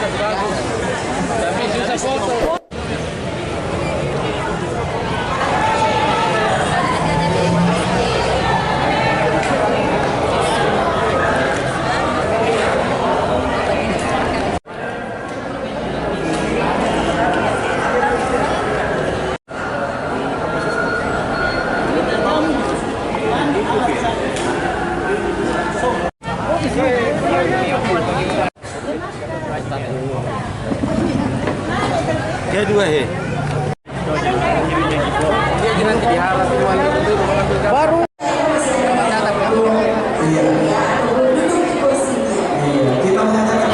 Tapi susah foto. Kedua he. Baru. Kita menyatakan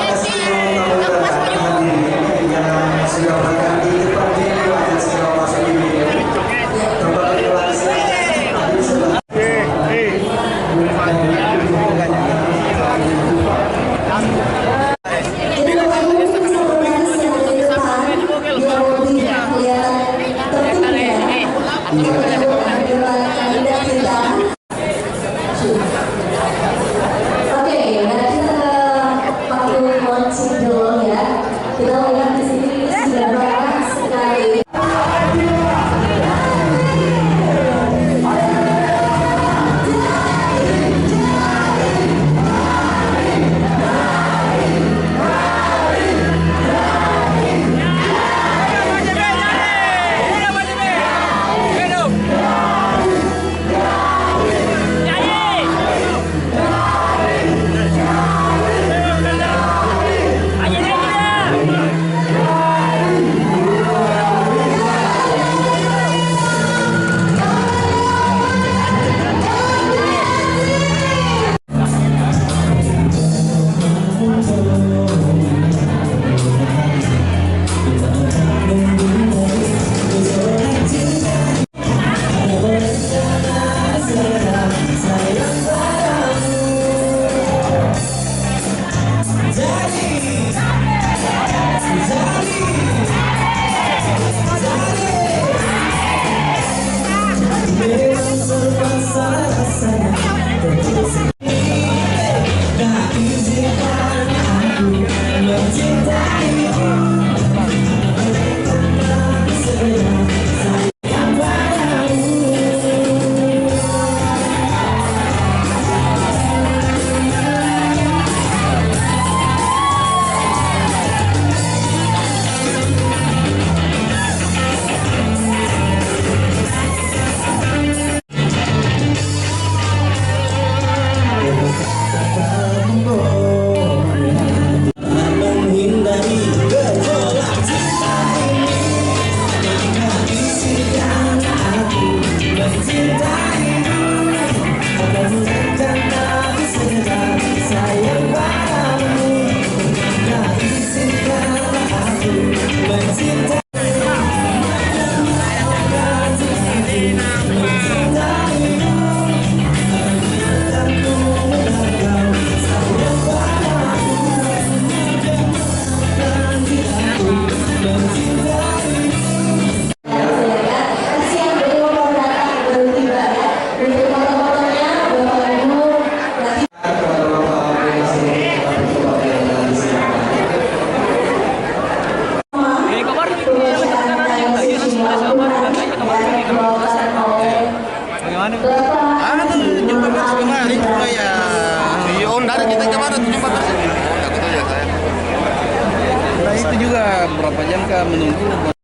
pada itu juga berapa jam kah menunggu.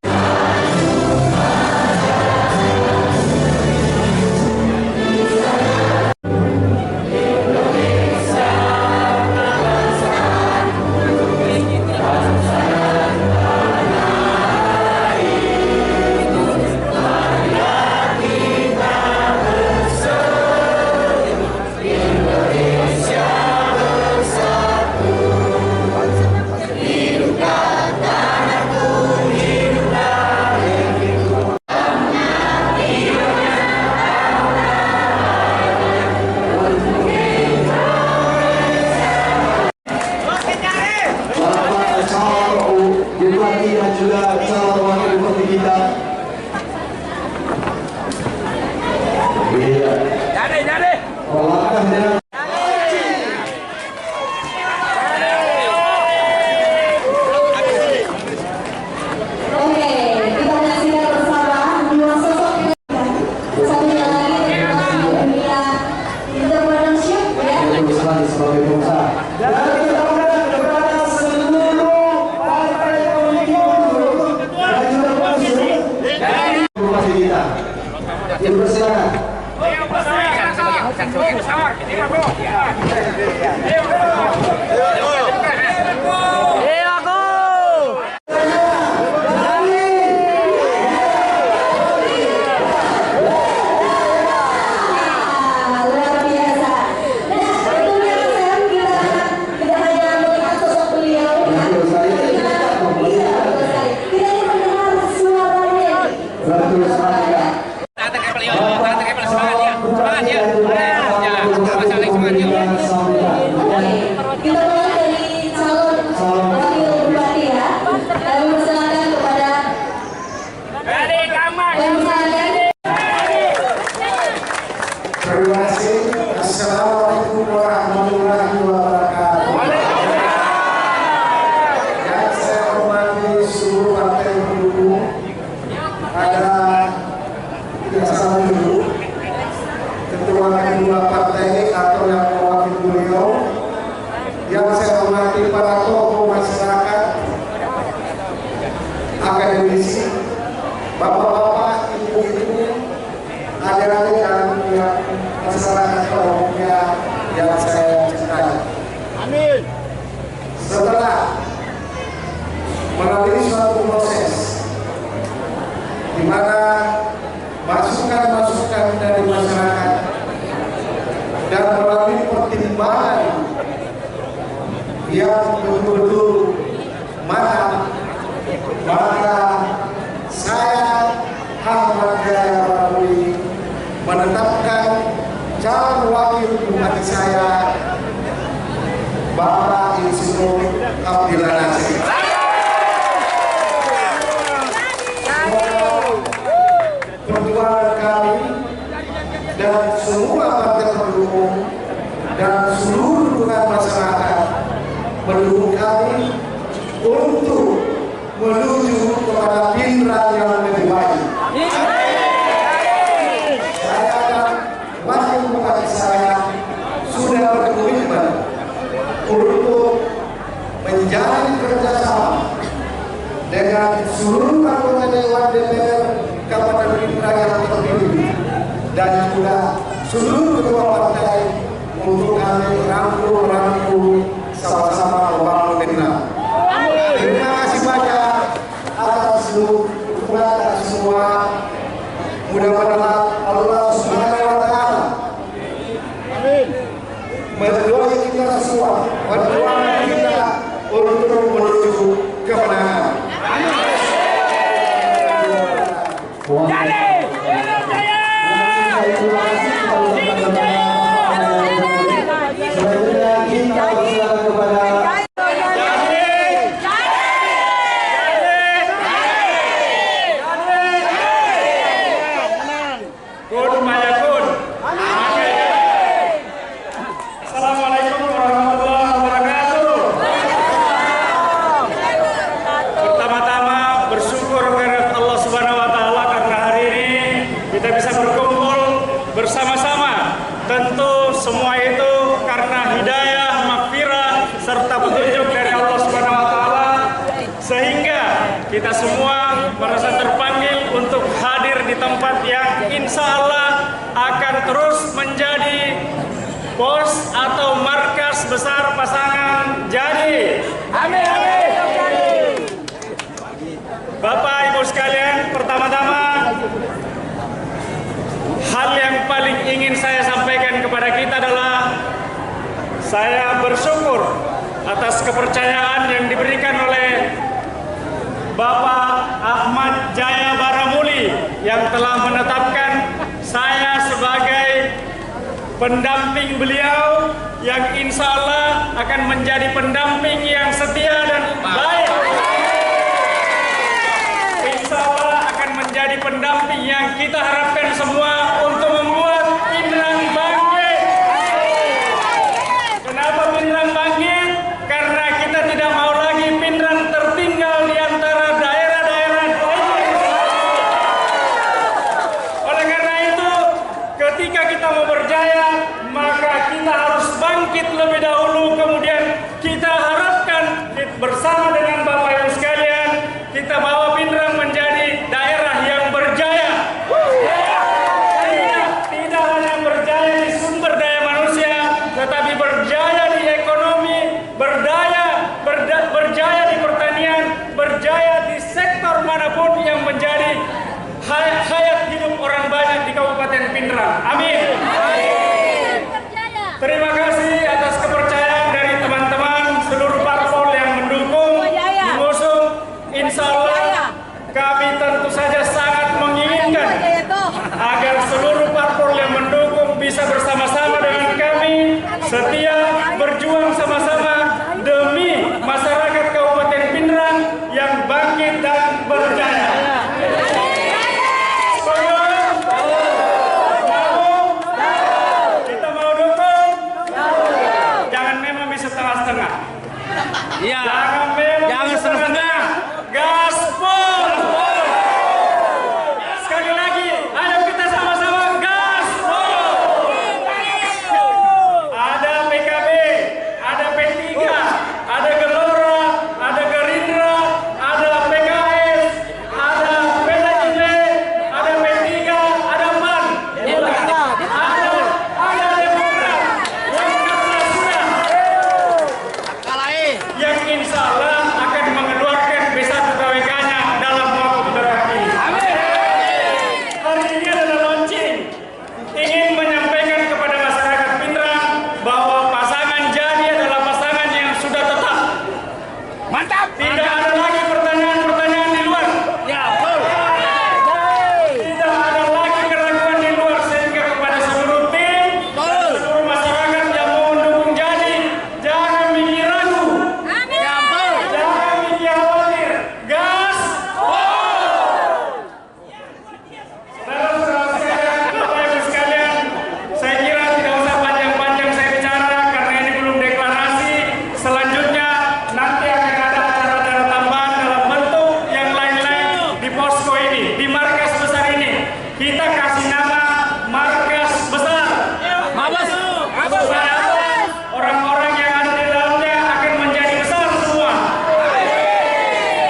sebagai bangsa. Dan kita undang kepada seluruh partai politik dan juga pengusung dari kita. Dipersilakan. Terima kasih. Assalamualaikum warahmatullahi wabarakatuh. Yang saya hormati seluruh partai pendukung, ada tidak salah dulu ketua kedua partai atau yang mewakili beliau. Yang saya hormati para tokoh masyarakat, akademisi, bapak-bapak, ibu-ibu, adik-adik dan pihak masyarakat pada umumnya yang saya cintai. Amin. Setelah melalui suatu proses di mana masukan-masukan dari masyarakat dan melalui pertimbangan yang betul-betul matang, maka saya Ahmad Jaya Baramuli menetapkan calon wakil bupati saya Bapak Insinyur Abdillah Nasir. Perjuangan kami dan semua partai pendukung dan seluruh dukungan masyarakat mendukung kami untuk menuju kepada Pindrang yang lebih baik. Saya dan wakil bupati saya sudah berkomitmen untuk menjalin kerjasama dengan seluruh anggota Dewan DPR Kabupaten Pindrang yang terpilih dan juga seluruh ketua partai untuk kami rangkul sama-sama membangun Pindrang. Terima kasih banyak atas seluruh dukungan semua. Mudah-mudahan Allah Subhanahu wa Ta'ala mendoakan kita semua, mendoakan kita untuk menuju kemenangan. Assalamualaikum warahmatullahi wabarakatuh. Pertama-tama bersyukur kepada Allah Subhanahu wa Ta'ala karena hari ini kita bisa berkumpul bersama-sama. Tentu semua itu karena hidayah, maghfirah serta petunjuk dari Allah Subhanahu wa Ta'ala, sehingga kita semua merasa terpanggil untuk hadir di tempat yang insya Allah akan terus menjadi pos atau markas besar pasangan Jadi. Amin. Bapak Ibu sekalian, pertama-tama hal yang paling ingin saya sampaikan kepada kita adalah saya bersyukur atas kepercayaan yang diberikan oleh Bapak Ahmad Jaya Baramuli yang telah menetapkan saya sebagai pendamping beliau yang insya Allah akan menjadi pendamping yang setia dan baik. Insya Allah akan menjadi pendamping yang kita harapkan semua untuk membuat Pindrang bangkit. Kenapa Pindrang bangkit? Karena kita tidak mau lagi Pindrang tertinggal di antara daerah-daerah lain. Oleh karena itu, ketika kita mau berjaya, maka kita harus bangkit lebih Lalu kemudian kita harapkan bersama dengan Bapak Ibu sekalian, kita bawa Pindrang menjadi daerah yang berjaya. Tidak hanya berjaya di sumber daya manusia, tetapi berjaya di ekonomi, berjaya di pertanian, berjaya di sektor manapun yang menjadi hayat hidup orang banyak di Kabupaten Pindrang. Amin. Terima kasih atas kepercayaan dari teman-teman seluruh parpol yang mendukung, mengusung. Insya Allah kami tentu saja sangat menginginkan agar seluruh parpol yang mendukung bisa bersama-sama dengan kami, setia berjuang sama-sama demi masyarakat Kabupaten Pindrang yang bangkit dan berjaya. Setengah-setengah. Iya. Jangan setengah-setengah. Gaspol. Sekali lagi, ayo kita sama-sama gaspol. Ada PKB, ada P3, ada Gelora, ada Gerindra, ada PKS, ada PDIP, ada P3, ada PAN, ada Demokrat. Yang insya Allah akan mengeluarkan B1KWK-nya dalam waktu dekat ini. Hari ini adalah launching. Ingin menyampaikan kepada masyarakat Pindrang bahwa pasangan Jadi adalah pasangan yang sudah tetap. Mantap. Tidak ada lagi pertanyaan-pertanyaan di luar. Ya, betul. Tidak ada lagi keraguan di luar, sehingga kepada seluruh tim, seluruh masyarakat yang mau mendukung Jadi, jangan mikir ragu. Jangan mikir khawatir. Gas! Saudara-saudara sekalian, Bapak Ibu sekalian, saya kira tidak usah panjang-panjang saya bicara karena ini belum deklarasi. Selanjutnya nanti akan ada acara-acara tambahan dalam bentuk yang lain-lain di posko ini, di markas besar ini. Kita kasih nama markas besar. Supaya orang-orang yang ada di dalamnya akan menjadi besar semua.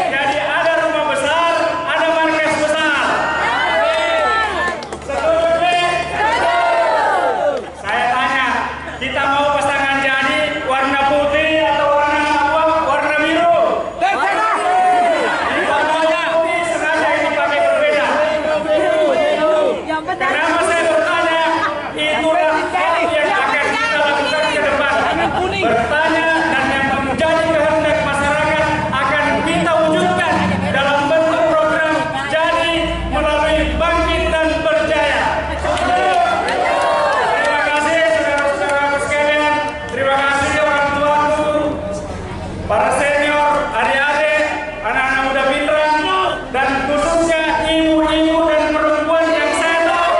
Jadi ada rumah besar, ada markas besar. Setuju? Saya tanya, kita mau pasangan Jadi warna putih atau warna apa? Warna biru? Warna putih sengaja ini pakai berbeda. Kenapa saya bertanya? Itulah hal yang akan kita lakukan ke depan. Bertanya dan yang menjadi kehendak masyarakat akan kita wujudkan dalam bentuk program Jadi melalui Bangkit dan Berjaya. Terima kasih saudara-saudara sekalian. Terima kasih orang tuaku, para senior, adik-adik, anak-anak muda Pindrang, dan khususnya ibu-ibu dan perempuan yang saya tahu.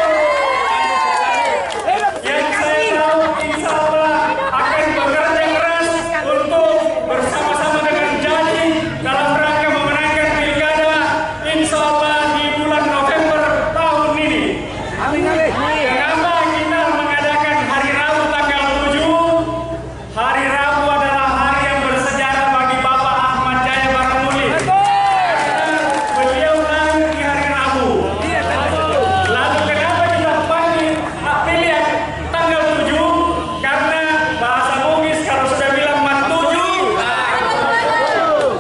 Insya Allah akan bekerja keras untuk bersama-sama dengan Jadi dalam rangka memenangkan pilkada insya Allah di bulan November tahun ini. Kenapa kita mengadakan hari Rabu tanggal 7? Hari Rabu adalah hari yang bersejarah bagi Bapak Ahmad Jaya Baramuli. Beliau lahir di hari Rabu. Lalu kenapa kita pilih tanggal 7? Karena bahasa Bugis kalau sudah bilang mat 7,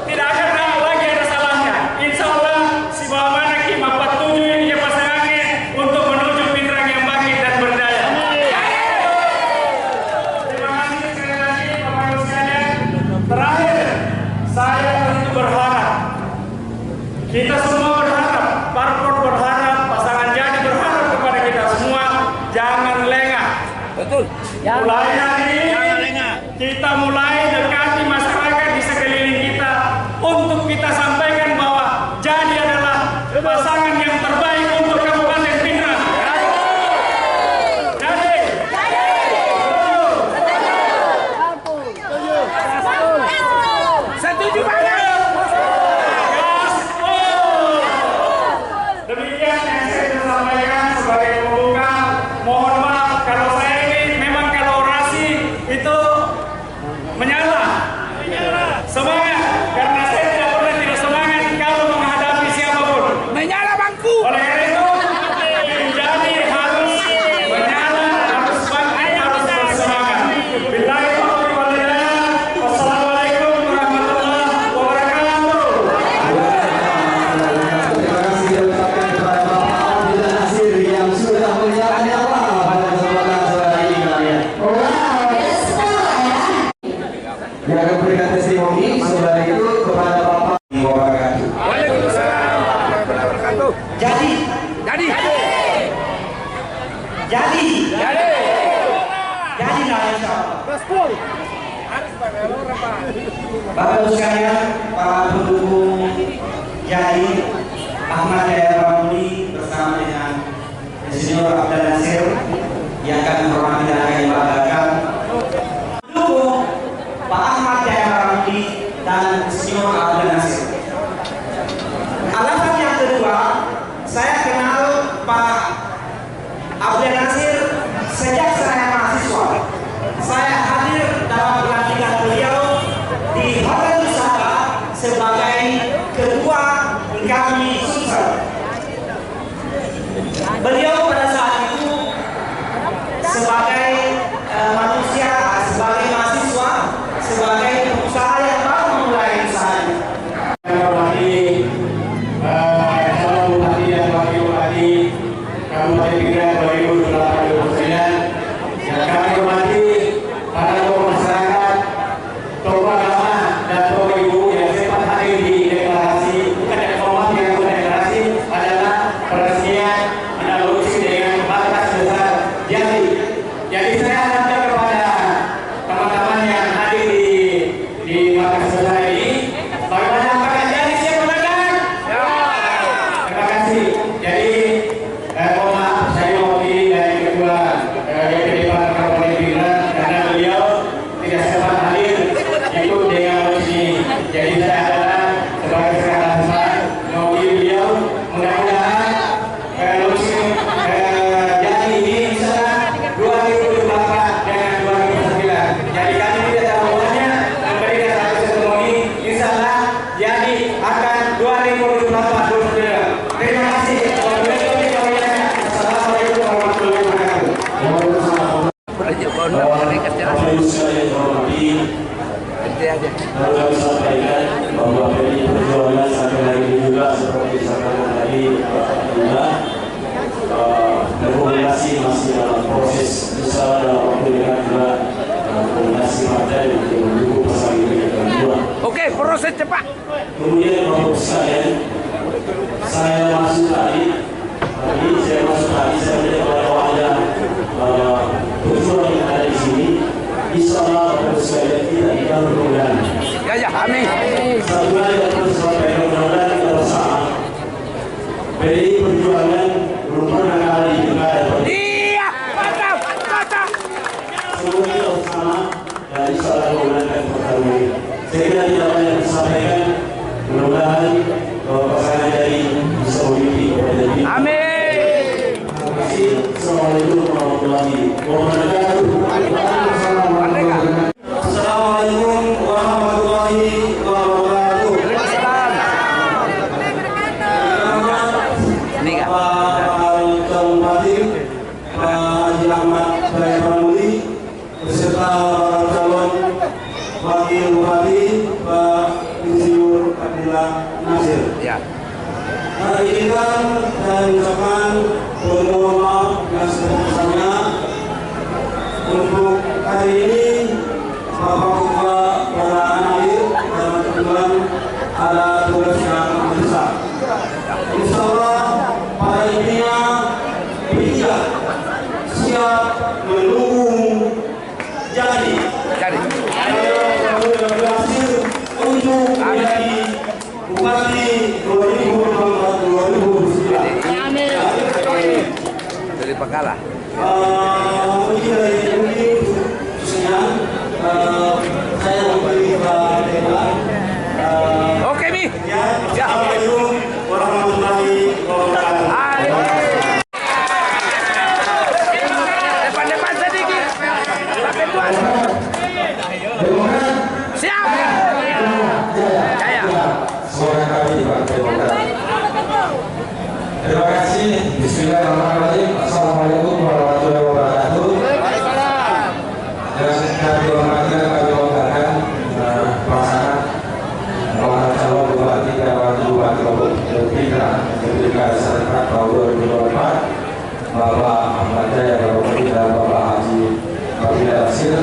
tidak akan lagi ada salahnya. Insya Allah si bawa mana Kim 47 ini dia pasangannya untuk menuju Pindrang yang bangkit dan berdaya. Terima kasih sekali lagi Bapak Ibu sekalian. Terakhir, saya tentu berharap, kita semua berharap, parpol berharap, pasangan Jadi berharap kepada kita semua, jangan lengah. Betul. Mulai hari ini kita mulai dekati masyarakat di sekeliling kita untuk kita sampaikan bahwa Jadi adalah pasangan yang terbaik untuk Kabupaten Pindrang. Jadi, Setuju banget. gaspol. Demikian yang saya bisa sampaikan sebagai pembuka. Mohon maaf kalau saya ini memang kalau orasi itu yang akan memberikan testimoni. Setelah itu kepada Bapak wabarakatuh. Waalaikumsalam warahmatullahi wabarakatuh. Jadi lah insya Allah. Bapak Ibu sekalian, para pendukung jadi Ahmad Jaya Ramli bersama dengan Insinyur Abdul Nasir yang akan menghormati dan akan membanggakan mendukung Pak Ahmad Jaya Ramli dan Insinyur Abdul Nasir. Alasan yang kedua, saya kenal Pak Abdul Nasir sejak saya mahasiswa. Saya hadir dalam pelantikan beliau di Hotel Wisata sebagai ketua kami Sumsel. Beliau pada saat itu sebagai manusia, sebagai mahasiswa, sebagai pengusaha yang baru memulai usahanya. Calon bupati dan wakil bupati Kabupaten Pinang 2008-2009 yang kami hormati para tokoh masyarakat, tokoh agama dan tokoh ibu yang sempat hadir di deklarasi, bukan deklarasi adalah peresmian analogi dengan batas besar jadi. Jadi saya harapkan kepada teman-teman yang hadir di batas besar ini, bagaimana akan jadi siap mendengar? Terima kasih. Jadi mohon maaf saya mewakili dari ketua DPD Partai Kabupaten Pinang karena beliau tidak sempat hadir ikut dengan ini. Jadi saya adalah sebagai sekretaris mewakili beliau. Mudah-mudahan jadi ini misalnya 2024 dengan 2009. Jadi kami tidak tahu hanya memberikan satu testimoni. Insyaallah jadi akan 2024-2009. Terima kasih. Assalamualaikum warahmatullahi wabarakatuh. Bapak Ibu sekalian hormati, lalu kami sampaikan bahwa PDI Perjuangan sampai hari ini juga seperti disampaikan tadi Alhamdulillah rekomendasi masih dalam proses usaha dalam waktu dekat juga rekomendasi partai untuk mendukung pasangan ini yang kedua. Oke, proses cepat. Kemudian Bapak Ibu sekalian, saya masuk tadi saya melihat bahwa ada perjuangan yang ada di sini. Insyaallah Bapak Ibu sekalian tidak diganggu kemudahan. Ya, amin. Satu hal yang perlu disampaikan mudah-mudahan kita bersama. PDI Perjuangan belum pernah kalah di pilkada. Iya, mantap. Semua kita bersama dan insyaallah memenangkan pertarungan ini. Saya kira tidak banyak disampaikan. Mudah-mudahan bahwa pasangan dari bisa memiliki kepada diri. Amin. Terima kasih. Assalamualaikum warahmatullahi wabarakatuh. Assalamualaikum warahmatullahi wabarakatuh. Ini enggak. Pak Calon Bupati, Pak Haji Ahmad Jaya Ramli, beserta para calon Wakil Bupati, Pak Insinyur Abdullah Nasir. Ya. Hari ini kan saya ucapkan mohon maaf yang sebesar-besarnya untuk hari ini Bapak Ketua Perdana Air dan teman-teman ada tugas yang besar. Insyaallah pada intinya P3 siap mendukung jadi berhasil untuk menjadi Bupati 2024-2029. Dari Pekala. Mungkin dari ini khususnya saya memberi Oke, Mi. Assalamualaikum warahmatullahi wabarakatuh. Depan sedikit. Pakai tuan. Siap. Jaya. Suara kami di Partai Demokrat. Terima kasih. Bismillahirrahmanirrahim. Assalamualaikum warahmatullahi wabarakatuh. Dan kami hormati dan kami banggakan pasangan para calon bupati dan wakil bupati Kabupaten Pinang Pilkada serentak tahun 2024, Bapak Ahmad Jaya Ramli dan Bapak Haji Abdullah Nasir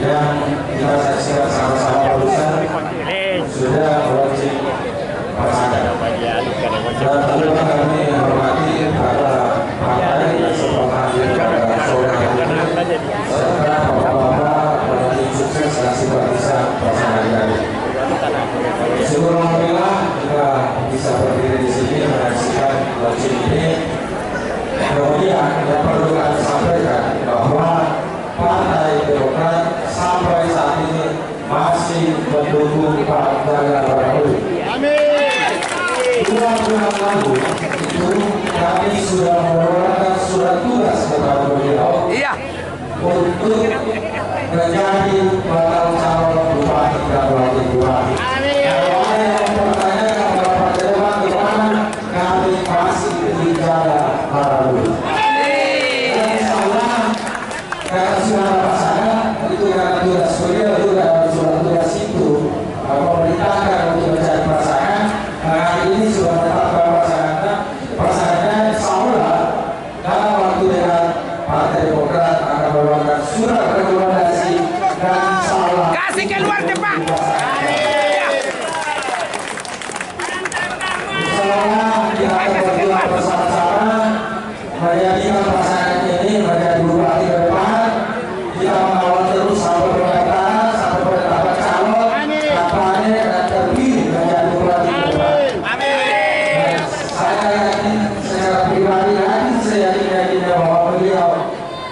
yang kita saksikan sudah launching pasangan. Dan tentu kami hormati para partai yang sempat hadir pada sore hari ini serta bapak-bapak dan tim sukses dan simpatisan pasangan ini. Syukur alhamdulillah kita bisa berdiri di sini menyaksikan launching ini. Kemudian yang perlu kami sampaikan bahwa Partai Demokrat sampai saat ini masih mendukung Pak Ganjar Pranowo. Amin. 2 bulan lalu itu kami sudah mengeluarkan surat tugas kepada beliau untuk menjadi bakal calon bupati dan wakil bupati. Kalau ada yang bertanya kepada Partai Demokrat kemana, kami masih dijaga Pranowo. Karena sudah ada pasangan, itu karena tugas beliau juga surat tugas itu memerintahkan untuk mencari pasangan. Hari ini sudah menetapkan pasangannya insya Allah dalam waktu dekat Partai Demokrat akan mengeluarkan surat rekomendasi dan insya Allah kasih keluar cepat. Insya Allah kita akan berjuang bersama-sama menjadikan pasangan ini menjadi bupati ke depan. Kita mengawal terus sampai pendaftaran, sampai penetapan calon, kampanye dan terpilih menjadi bupati ke depan. Saya yakin secara pribadi saya yakin bahwa beliau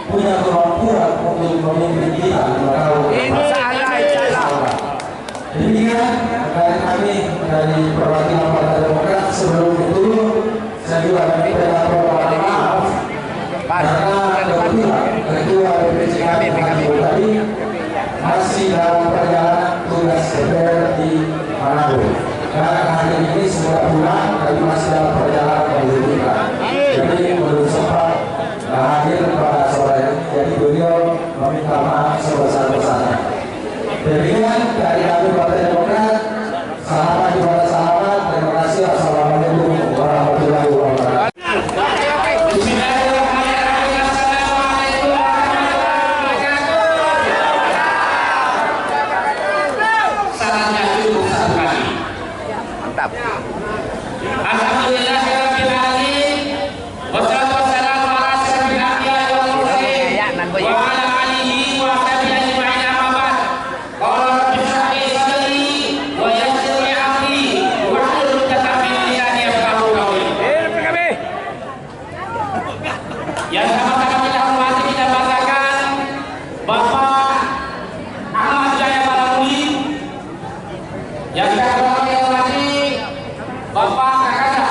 punya kemampuan untuk memimpin kita 5 tahun. Insya Allah. Demikian dari kami dari perwakilan Partai Demokrat. Sebelum itu saya juga menyampaikan permohonan maaf karena ketua DPC kami tadi masih dalam perjalanan tugas DPR di Manado. Karena hari ini sudah pulang, tapi masih dalam perjalanan pendidikan. Jadi belum sempat hadir pada sore ini. Jadi beliau meminta maaf sebesar-besarnya. Demikian dari kami Partai Demokrat. Sahabat kepada sahabat, terima kasih. Assalamualaikum warahmatullahi wabarakatuh. Mantap. Alhamdulillahirabbil alamin. Wassalatu wassalamu ala asyrofil anbiya'i wal mursalin wa ala alihi wa sahbihi ajma'in amma ba'd. Qala rabbi shrah li sadri wa yassir li amri wahlul 'uqdatam min lisani yafqahu qawli. Yang sama-sama kita hormati kita banggakan Bapak Ahmad Jaya Balamuli, yang kita hormati Bapak Kakanda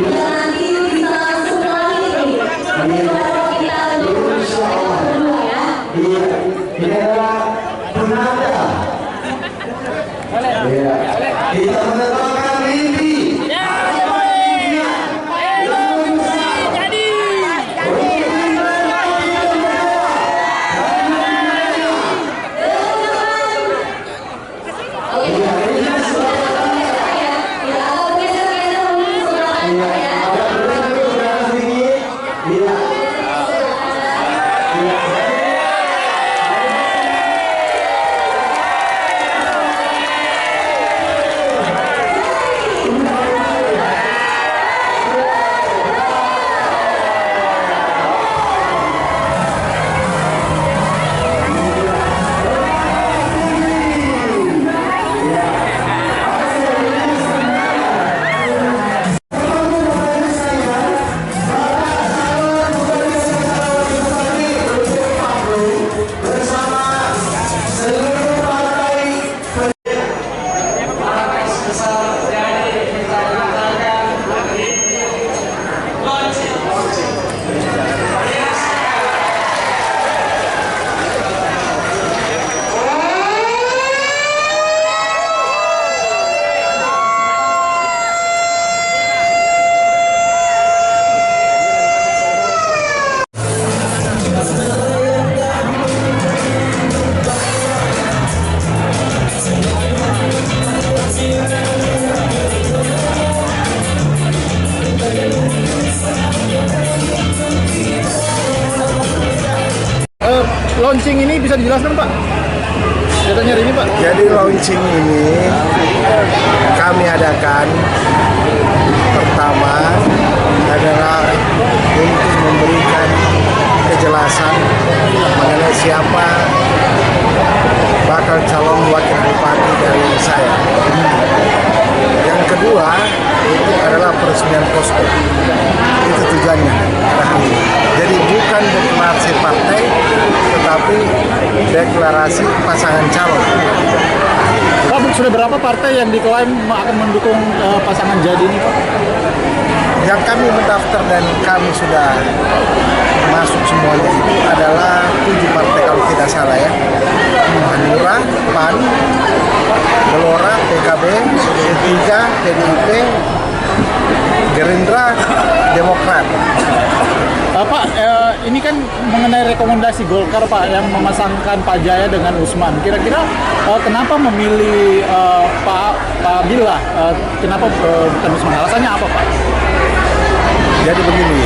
nanti bisa langsung lagi nih. Kalau kita untuk kedua ya. Iya, ini adalah penanda. Iya, kita menetapkan mimpi. Launching ini bisa dijelaskan Pak? Katanya hari ini Pak. Jadi launching ini kami adakan pertama adalah untuk memberikan kejelasan mengenai siapa bakal calon wakil bupati dari saya. Yang kedua itu adalah peresmian posko. Itu tujuannya. Jadi bukan deklarasi partai, tetapi deklarasi pasangan calon. Pak, sudah berapa partai yang diklaim akan mendukung pasangan Jadi ini Pak? Yang kami mendaftar dan kami sudah masuk semuanya itu adalah 7 partai kalau tidak salah ya. Hanura, PAN, Gelora, PKB, P3, PDIP, Gerindra, Demokrat. Pak, ini kan mengenai rekomendasi Golkar Pak yang memasangkan Pak Jaya dengan Usman. Kira-kira kenapa memilih Pak Abdillah? Kenapa bukan Usman? Alasannya apa Pak? Jadi begini,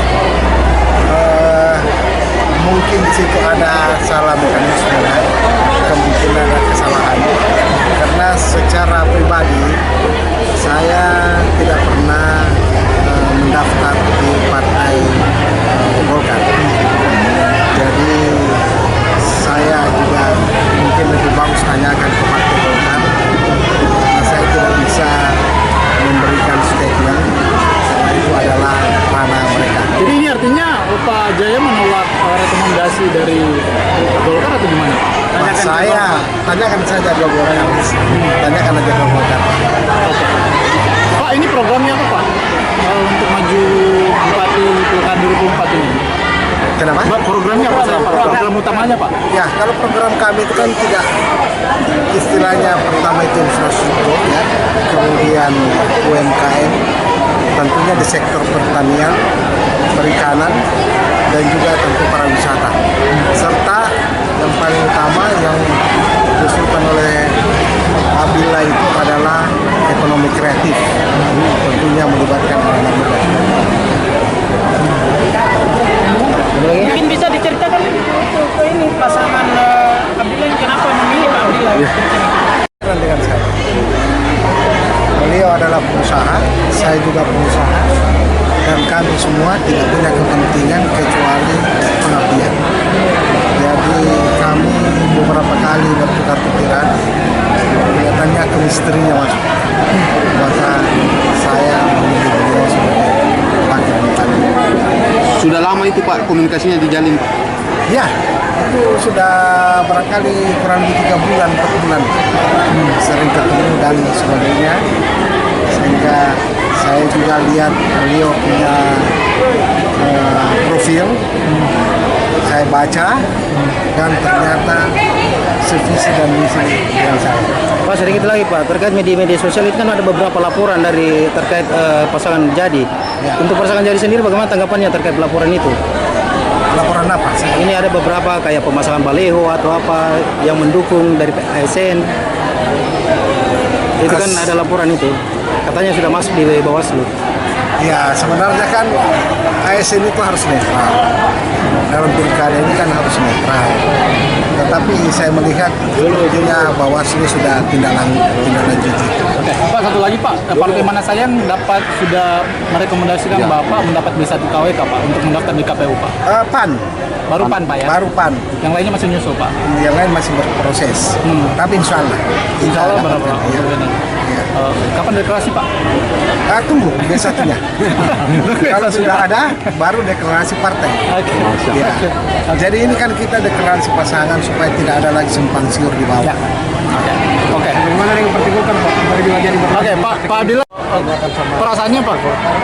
mungkin di situ ada salah mekanisme, kemungkinan ada kesalahan. Karena secara pribadi saya tidak pernah mendaftar di partai Golkar. Jadi saya juga mungkin lebih bagus tanyakan ke partai Golkar. Saya tidak bisa memberikan statement karena itu adalah ranah mereka. Jadi ini artinya Pak Jaya menolak rekomendasi dari Golkar atau gimana? Tanyakan saja ke Golkar. Tanyakan aja ke Golkar. Oke. Pak, ini programnya apa Pak? Untuk maju Bupati Pilkada 2024 ini? Kenapa? Programnya apa? Program utamanya Pak? Ya, kalau program kami itu kan tidak istilahnya pertama itu infrastruktur ya, kemudian UMKM, tentunya di sektor pertanian, perikanan, dan juga tentu pariwisata. Serta yang paling utama yang diusulkan oleh Abdillah itu adalah ekonomi kreatif, tentunya melibatkan anak muda. Mungkin bisa diceritakan untuk ini pasangan Abdillah, kenapa memilih Pak Abdillah? Dengan saya, beliau adalah pengusaha, saya juga pengusaha, dan kami semua tidak punya kepentingan kecuali pengabdian. Jadi kami beberapa kali bertukar pikiran, kelihatannya kemistrinya masuk. Maka saya memilih beliau sebagai wakil bupati. Sudah lama itu Pak komunikasinya dijalin Pak? Ya, itu sudah barangkali kurang lebih 3 bulan, 4 bulan. Sering ketemu dan sebagainya. Sehingga saya juga lihat beliau punya profil, saya baca dan ternyata sevisi dan misi dengan saya. Pak, sedikit lagi Pak, terkait media sosial itu kan ada beberapa laporan dari terkait pasangan Jadi. Ya. Untuk pasangan Jadi sendiri bagaimana tanggapannya terkait laporan itu? Laporan apa? Ini ada beberapa kayak pemasangan baleho atau apa yang mendukung dari ASN. Itu kan ada laporan itu. Katanya sudah masuk di Bawaslu. Ya, sebenarnya kan ASN itu harus netral. Dalam pilkada ini kan harus netral. Tetapi saya melihat ujungnya Bawaslu sudah tindak lanjuti. Oke, Pak, satu lagi Pak, partai mana saya yang sudah merekomendasikan Bapak mendapat B1 KWK Pak untuk mendaftar di KPU Pak? PAN. Baru PAN Pak ya? Baru PAN. Yang lainnya masih nyusul Pak? Yang lain masih berproses. Tapi insya Allah. Insya Allah berapa? Ya. Kapan deklarasi Pak? Tunggu B1-nya. Kalau sudah ada, baru deklarasi partai. Oke. Ya. Jadi ini kan kita deklarasi pasangan supaya tidak ada lagi simpang siur di bawah. Ya. Oke. Bagaimana dengan pertimbangan Pak? Oke, Pak Adila, perasaannya Pak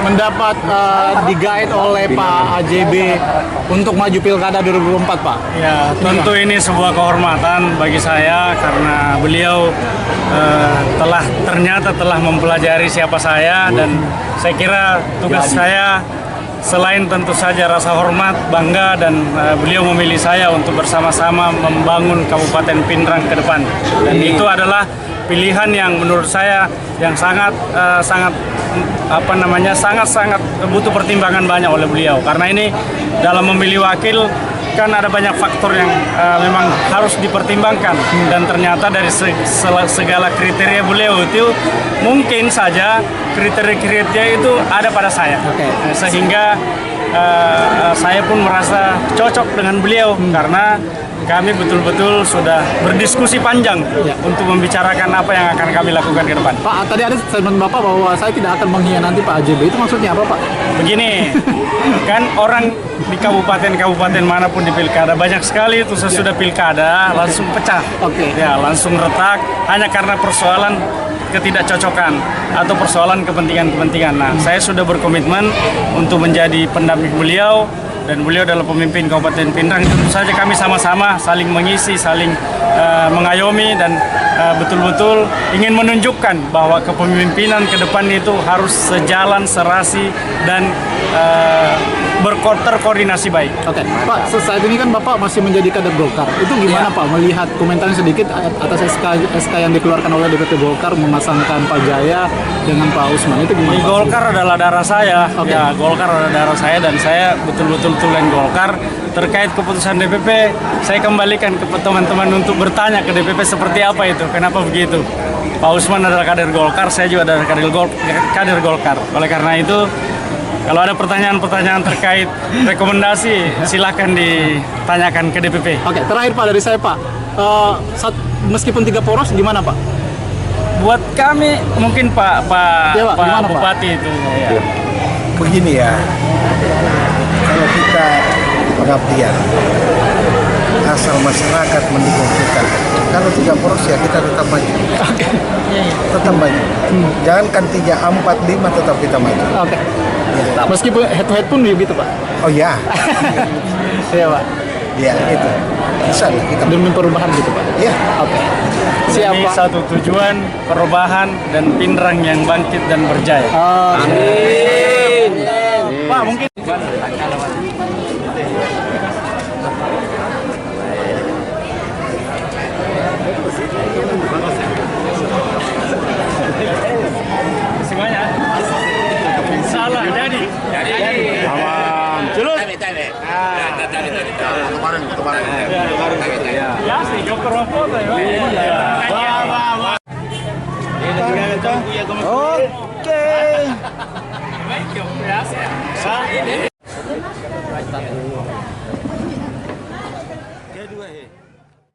mendapat digait oleh Pak AJB untuk maju Pilkada 2024 Pak? Ya, tentu ini sebuah kehormatan bagi saya karena beliau ternyata telah mempelajari siapa saya, dan saya kira tugas saya selain tentu saja rasa hormat, bangga, dan beliau memilih saya untuk bersama-sama membangun Kabupaten Pindrang ke depan. Dan itu adalah pilihan yang menurut saya yang sangat butuh pertimbangan banyak oleh beliau. Karena ini dalam memilih wakil kan ada banyak faktor yang memang harus dipertimbangkan, dan ternyata dari segala kriteria beliau itu mungkin saja kriteria itu ada pada saya. Sehingga saya pun merasa cocok dengan beliau karena kami betul-betul sudah berdiskusi panjang untuk membicarakan apa yang akan kami lakukan ke depan. Pak, tadi ada statement Bapak bahwa saya tidak akan mengkhianati Pak AJB. Itu maksudnya apa Pak? Begini, kan orang di kabupaten manapun di pilkada banyak sekali itu sesudah pilkada langsung pecah. Ya, langsung retak hanya karena persoalan ketidakcocokan atau persoalan kepentingan-kepentingan. Nah, saya sudah berkomitmen untuk menjadi pendamping beliau, dan beliau adalah pemimpin Kabupaten Pindrang. Tentu saja kami sama-sama saling mengisi, saling mengayomi, dan betul-betul ingin menunjukkan bahwa kepemimpinan ke depan itu harus sejalan, serasi, dan berkoordinasi baik. Oke, Pak, saat ini kan Bapak masih menjadi kader Golkar. Itu gimana Pak melihat komentarnya sedikit atas SK yang dikeluarkan oleh DPP Golkar memasangkan Pak Jaya dengan Pak Usman? Itu gimana? Golkar adalah darah saya. Ya, Golkar adalah darah saya, dan saya betul-betul tulen Golkar. Terkait keputusan DPP, saya kembalikan ke teman-teman untuk bertanya ke DPP seperti apa itu, kenapa begitu. Pak Usman adalah kader Golkar, saya juga adalah kader Golkar. Oleh karena itu, kalau ada pertanyaan-pertanyaan terkait rekomendasi, silakan ditanyakan ke DPP. Oke, terakhir Pak dari saya Pak, meskipun 3 poros gimana Pak? Buat kami mungkin Pak Bupati itu. Ya. Begini ya, kalau kita pengabdian, asal masyarakat mendukung kita, kalau 3 poros ya kita tetap maju. Tetap maju. Jangankan 3, 4, 5 tetap kita maju. Oke. Ya. Meskipun head to head pun begitu Pak. Oh ya. Iya Pak. Ya itu. Bisa lah kita demi perubahan gitu Pak. Iya. Oke. Demi satu tujuan, perubahan dan Pindrang yang bangkit dan berjaya. Amin. Pak mungkin. Salah jadi. Aman. Julus. Ya sih, joker foto ya. Oke.